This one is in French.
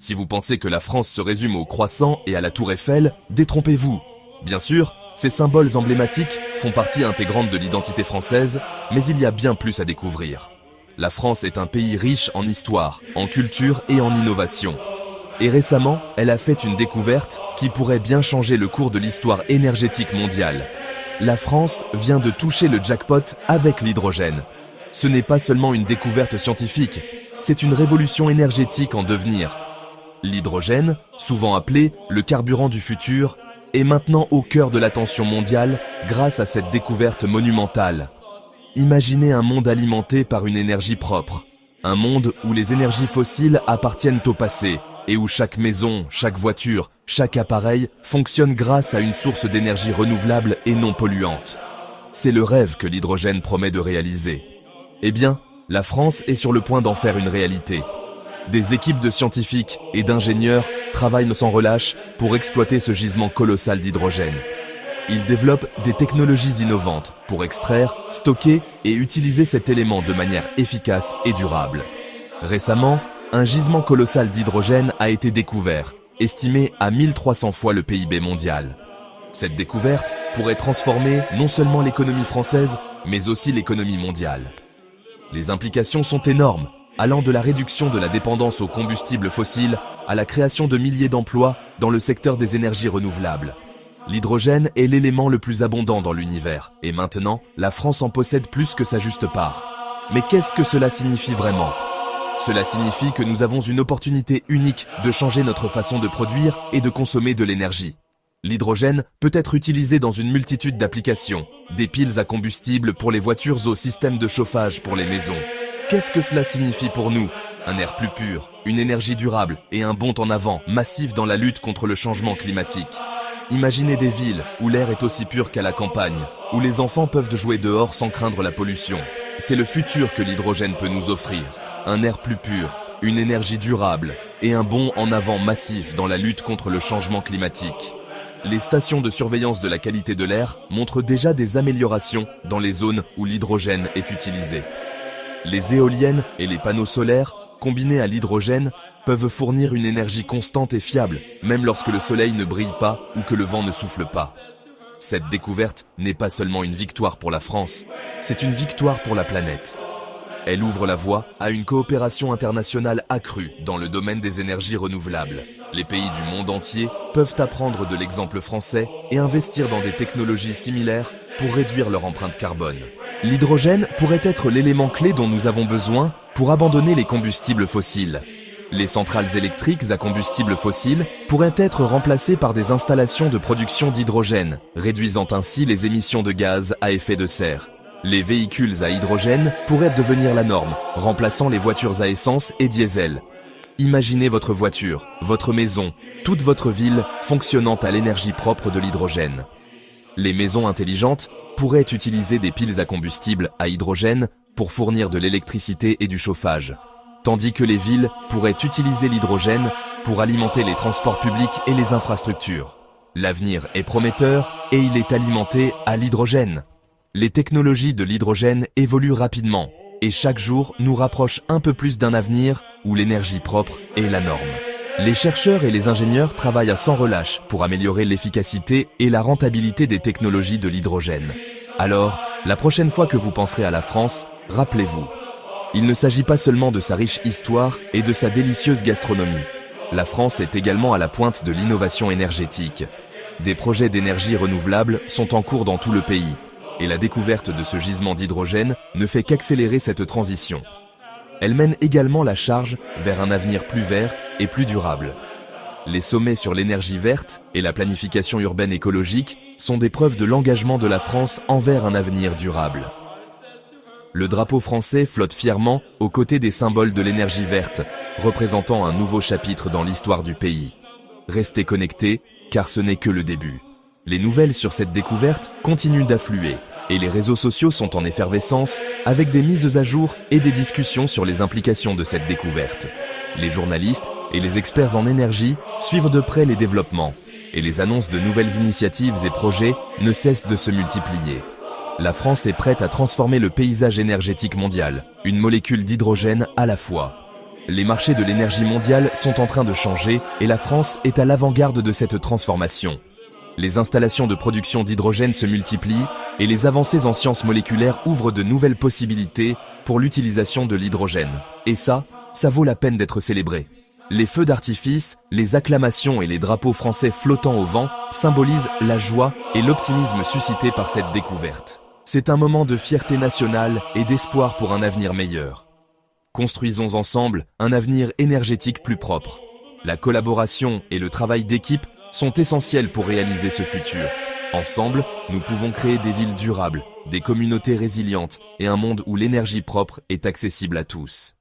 Si vous pensez que la France se résume au croissant et à la tour Eiffel, détrompez-vous. Bien sûr, ces symboles emblématiques font partie intégrante de l'identité française, mais il y a bien plus à découvrir. La France est un pays riche en histoire, en culture et en innovation. Et récemment, elle a fait une découverte qui pourrait bien changer le cours de l'histoire énergétique mondiale. La France vient de toucher le jackpot avec l'hydrogène. Ce n'est pas seulement une découverte scientifique, c'est une révolution énergétique en devenir. L'hydrogène, souvent appelé le carburant du futur, est maintenant au cœur de l'attention mondiale grâce à cette découverte monumentale. Imaginez un monde alimenté par une énergie propre, un monde où les énergies fossiles appartiennent au passé et où chaque maison, chaque voiture, chaque appareil fonctionne grâce à une source d'énergie renouvelable et non polluante. C'est le rêve que l'hydrogène promet de réaliser. Eh bien, la France est sur le point d'en faire une réalité. Des équipes de scientifiques et d'ingénieurs travaillent sans relâche pour exploiter ce gisement colossal d'hydrogène. Ils développent des technologies innovantes pour extraire, stocker et utiliser cet élément de manière efficace et durable. Récemment, un gisement colossal d'hydrogène a été découvert, estimé à 1300 fois le PIB mondial. Cette découverte pourrait transformer non seulement l'économie française, mais aussi l'économie mondiale. Les implications sont énormes, allant de la réduction de la dépendance aux combustibles fossiles à la création de milliers d'emplois dans le secteur des énergies renouvelables. L'hydrogène est l'élément le plus abondant dans l'univers, et maintenant, la France en possède plus que sa juste part. Mais qu'est-ce que cela signifie vraiment ? Cela signifie que nous avons une opportunité unique de changer notre façon de produire et de consommer de l'énergie. L'hydrogène peut être utilisé dans une multitude d'applications, des piles à combustible pour les voitures au système de chauffage pour les maisons. Qu'est-ce que cela signifie pour nous ? Un air plus pur, une énergie durable et un bond en avant massif dans la lutte contre le changement climatique. Imaginez des villes où l'air est aussi pur qu'à la campagne, où les enfants peuvent jouer dehors sans craindre la pollution. C'est le futur que l'hydrogène peut nous offrir. Un air plus pur, une énergie durable et un bond en avant massif dans la lutte contre le changement climatique. Les stations de surveillance de la qualité de l'air montrent déjà des améliorations dans les zones où l'hydrogène est utilisé. Les éoliennes et les panneaux solaires, combinés à l'hydrogène, peuvent fournir une énergie constante et fiable, même lorsque le soleil ne brille pas ou que le vent ne souffle pas. Cette découverte n'est pas seulement une victoire pour la France, c'est une victoire pour la planète. Elle ouvre la voie à une coopération internationale accrue dans le domaine des énergies renouvelables. Les pays du monde entier peuvent apprendre de l'exemple français et investir dans des technologies similaires pour réduire leur empreinte carbone. L'hydrogène pourrait être l'élément clé dont nous avons besoin pour abandonner les combustibles fossiles. Les centrales électriques à combustible fossile pourraient être remplacées par des installations de production d'hydrogène, réduisant ainsi les émissions de gaz à effet de serre. Les véhicules à hydrogène pourraient devenir la norme, remplaçant les voitures à essence et diesel. Imaginez votre voiture, votre maison, toute votre ville fonctionnant à l'énergie propre de l'hydrogène. Les maisons intelligentes pourraient utiliser des piles à combustible à hydrogène pour fournir de l'électricité et du chauffage, tandis que les villes pourraient utiliser l'hydrogène pour alimenter les transports publics et les infrastructures. L'avenir est prometteur et il est alimenté à l'hydrogène. Les technologies de l'hydrogène évoluent rapidement et chaque jour nous rapproche un peu plus d'un avenir où l'énergie propre est la norme. Les chercheurs et les ingénieurs travaillent sans relâche pour améliorer l'efficacité et la rentabilité des technologies de l'hydrogène. Alors, la prochaine fois que vous penserez à la France, rappelez-vous, il ne s'agit pas seulement de sa riche histoire et de sa délicieuse gastronomie. La France est également à la pointe de l'innovation énergétique. Des projets d'énergie renouvelable sont en cours dans tout le pays. Et la découverte de ce gisement d'hydrogène ne fait qu'accélérer cette transition. Elle mène également la charge vers un avenir plus vert et plus durable. Les sommets sur l'énergie verte et la planification urbaine écologique sont des preuves de l'engagement de la France envers un avenir durable. Le drapeau français flotte fièrement aux côtés des symboles de l'énergie verte, représentant un nouveau chapitre dans l'histoire du pays. Restez connectés, car ce n'est que le début. Les nouvelles sur cette découverte continuent d'affluer et les réseaux sociaux sont en effervescence avec des mises à jour et des discussions sur les implications de cette découverte. Les journalistes et les experts en énergie suivent de près les développements et les annonces de nouvelles initiatives et projets ne cessent de se multiplier. La France est prête à transformer le paysage énergétique mondial, une molécule d'hydrogène à la fois. Les marchés de l'énergie mondiale sont en train de changer et la France est à l'avant-garde de cette transformation. Les installations de production d'hydrogène se multiplient et les avancées en sciences moléculaires ouvrent de nouvelles possibilités pour l'utilisation de l'hydrogène. Et ça vaut la peine d'être célébré. Les feux d'artifice, les acclamations et les drapeaux français flottant au vent symbolisent la joie et l'optimisme suscités par cette découverte. C'est un moment de fierté nationale et d'espoir pour un avenir meilleur. Construisons ensemble un avenir énergétique plus propre. La collaboration et le travail d'équipe sont essentiels pour réaliser ce futur. Ensemble, nous pouvons créer des villes durables, des communautés résilientes et un monde où l'énergie propre est accessible à tous.